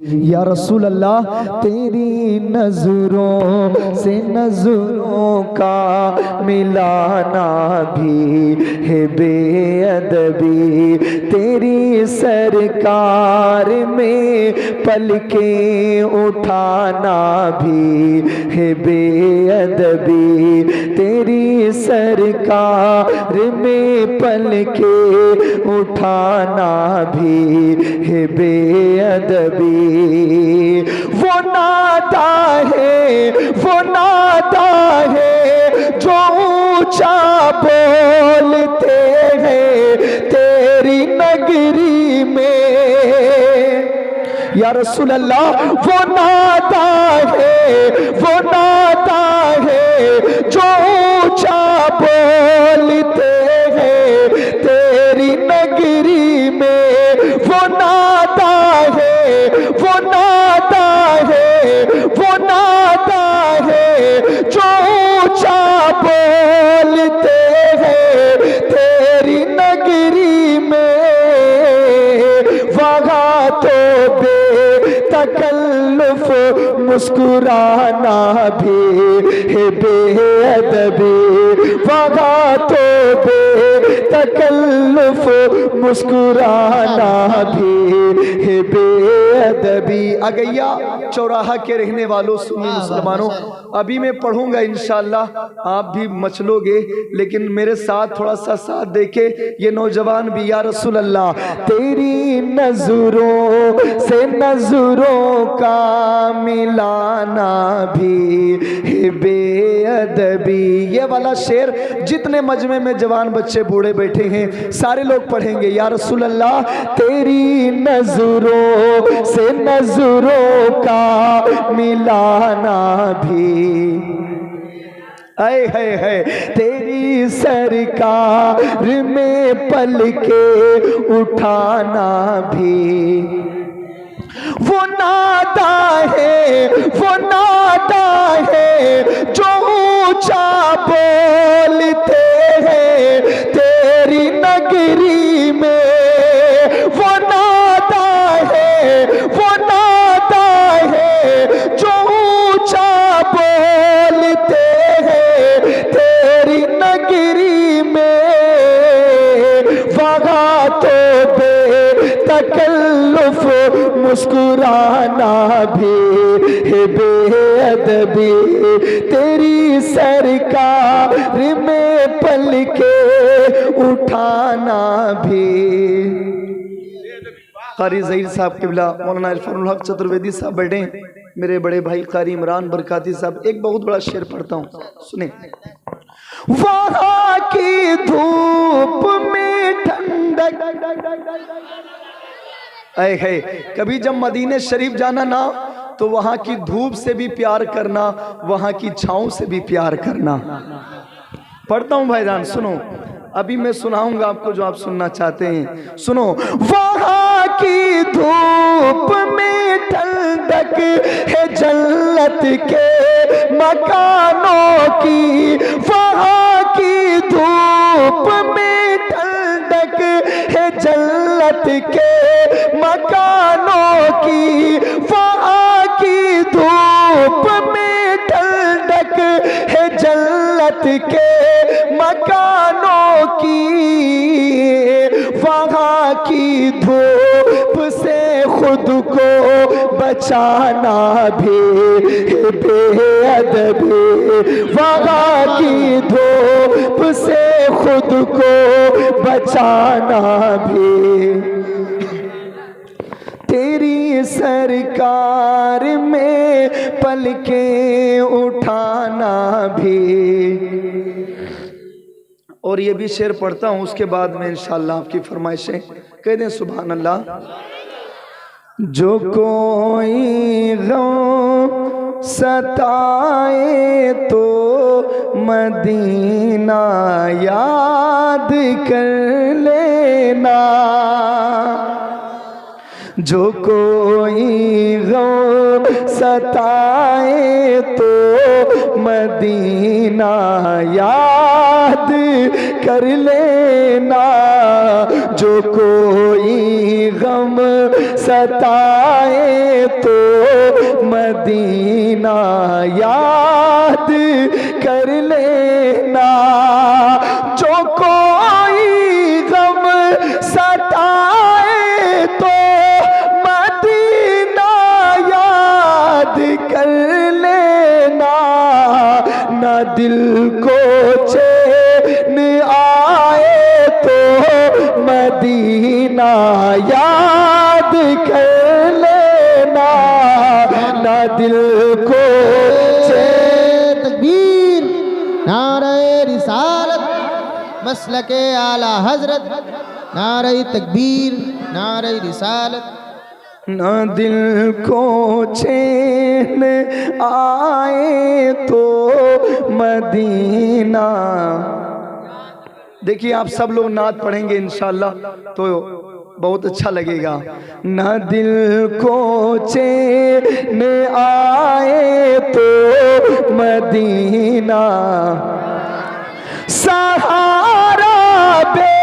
या रसूल अल्लाह, तेरी नजरों से नजरों का मिलाना भी है बेअदबी, तेरी सरकार में पलकें उठाना भी है बेअदबी, तेरी सरकार में पलकें उठाना भी है बेअदबी। वो नादा है, वो नादा है जो ऊंचा बोलते हैं तेरी नगरी में। या रसूल अल्लाह, वो नादा है, वो नादा है जो ऊंचा बोलते हैं तेरी नगरी में। वो नादा है, वो नादा है, वो नादा है जो ऊंचा बोलते हैं तेरी नगरी में। वहाँ तो बेतकल्लुफ मुस्कुराना भी है बेअदबी, वहाँ तो बेतकल्लुफ मुस्कुराना भी है बेअदबी। अगैया चौराहा के रहने वालों सुन्नी मुसलमानों, अभी मैं पढ़ूंगा इंशाअल्लाह, आप भी मचलोगे, लेकिन मेरे साथ थोड़ा सा साथ देके ये नौजवान भी। या रसूल अल्लाह, तेरी नजरों से नजरों का मिलाना भी है बेअदबी। ये वाला शेर जितने मजमे में जवान बच्चे बूढ़े बैठे हैं सारे लोग पढ़ेंगे। या रसूल अल्लाह, तेरी नजरों से नजरों का मिलाना भी है तेरी सरकार में पलके उठाना भी। वो नादा है, वो नादा है जो ऊंचा बोलते हैं तेरी नगरी में। वो नादा है, वो नादा है जो ऊंचा बोलते हैं तेरी नगरी में। वहाँ तो बेतकल्लुफ मुस्कुराना भी है बेअदबी, तेरी सरकार में पलके उठाना भी। कारी ज़हीर साहब किबला मौलाना इरफानुल हक चतुर्वेदी साहब बैठे, मेरे बड़े भाई कारी इमरान बरकाती साहब। एक बहुत बड़ा शेर पढ़ता हूँ, सुने। वहाँ की धूप में ठंडक, है कभी जब मदीने शरीफ जाना ना तो वहाँ की धूप से भी प्यार करना, वहाँ की छाँव से भी प्यार करना। पढ़ता हूँ भाईजान, सुनो, अभी मैं सुनाऊंगा आपको जो आप सुनना चाहते हैं। सुनो। वहाँ की धूप में ठंडक है जन्नत के मकानों की, वहाँ की धूप में ठंडक है जन्नत के मकानों की, वहाँ की धूप में ठंडक है जन्नत के मकानों की। वहाँ की धूप से खुद को बचाना भी है बेअदबी, वहाँ की धूप से खुद को बचाना भी तेरी सरकार में पलकें उठाना भी। और ये भी शेर पढ़ता हूँ, उसके बाद में इंशाअल्लाह आपकी फरमाइशें कह दें सुभान अल्लाह। जो कोई गम सताए तो मदीना याद कर लेना, जो कोई गम सताए तो मदीना याद कर लेना, जो कोई गम सताए तो मदीना याद कर लेना। जो कोई गम सताए तो मदीना याद कर लेना। ना दिल को चैन आए तो मदीना याद कर लेना। ना दिल को तकबीर, नारे रिसालत, मसलके आला हजरत, नारे तकबीर, नारे रिसालत। ना दिल को चैन आए तो मदीना। देखिए आप सब लोग नात पढ़ेंगे इंशाल्लाह तो बहुत अच्छा लगेगा। ना दिल को चैन आए तो मदीना, सहारा बे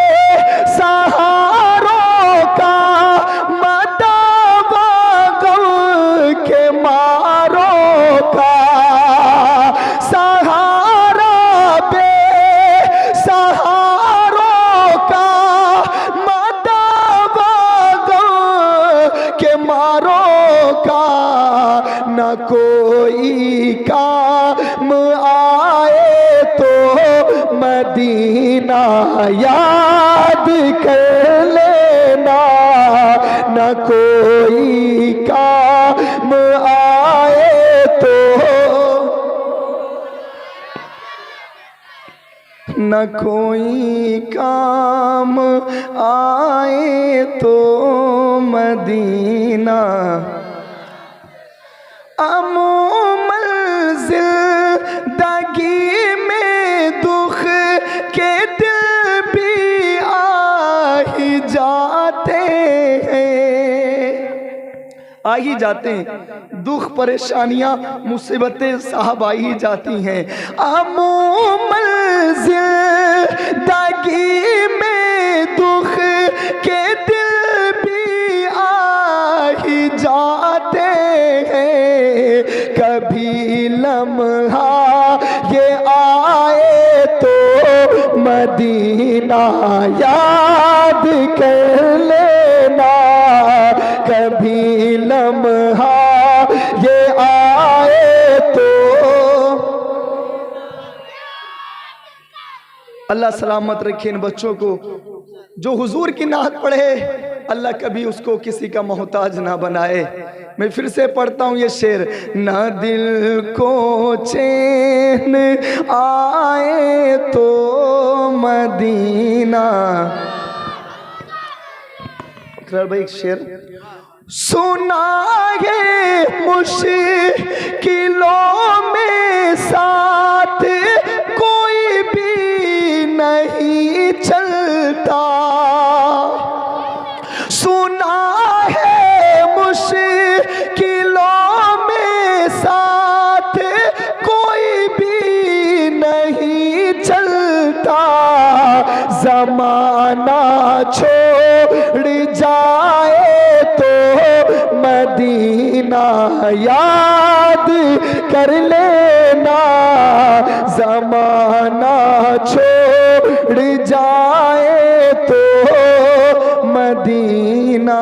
सहारों का मदावा गम के मारों का। सहारा बे सहारों का मदावा गम के मारों का। न कोई काम आए तो मदीना याद कर लेना। न कोई काम आए तो न कोई काम आए तो मदीना। अमूमल जिंदगी में दुख के दिल भी आ ही जाते हैं, आ ही जाते हैं। दुख परेशानियां मुसीबतें साहब आ ही जाती हैं। अमूमल जिंदगी में दुख के दिल भी आ ही जाते हैं। कभी लम्हा ये आए तो मदीना याद कर लेना। कभी लम्हा ये आए तो अल्लाह सलामत रखे इन बच्चों को। जो हुजूर की नात पढ़े अल्लाह कभी उसको किसी का मोहताज ना बनाए। मैं फिर से पढ़ता हूँ ये शेर। ना दिल को चैन आए तो मदीना। इकरार भाई एक शेर सुना है मुश्किलों में साथ कोई भी नहीं चलता। सुना है मुश्किलों में साथ कोई भी नहीं चलता। जमाना छोड़ जाए तो मदीना याद कर लेना। जमाना छोड़ जाए तो मदीना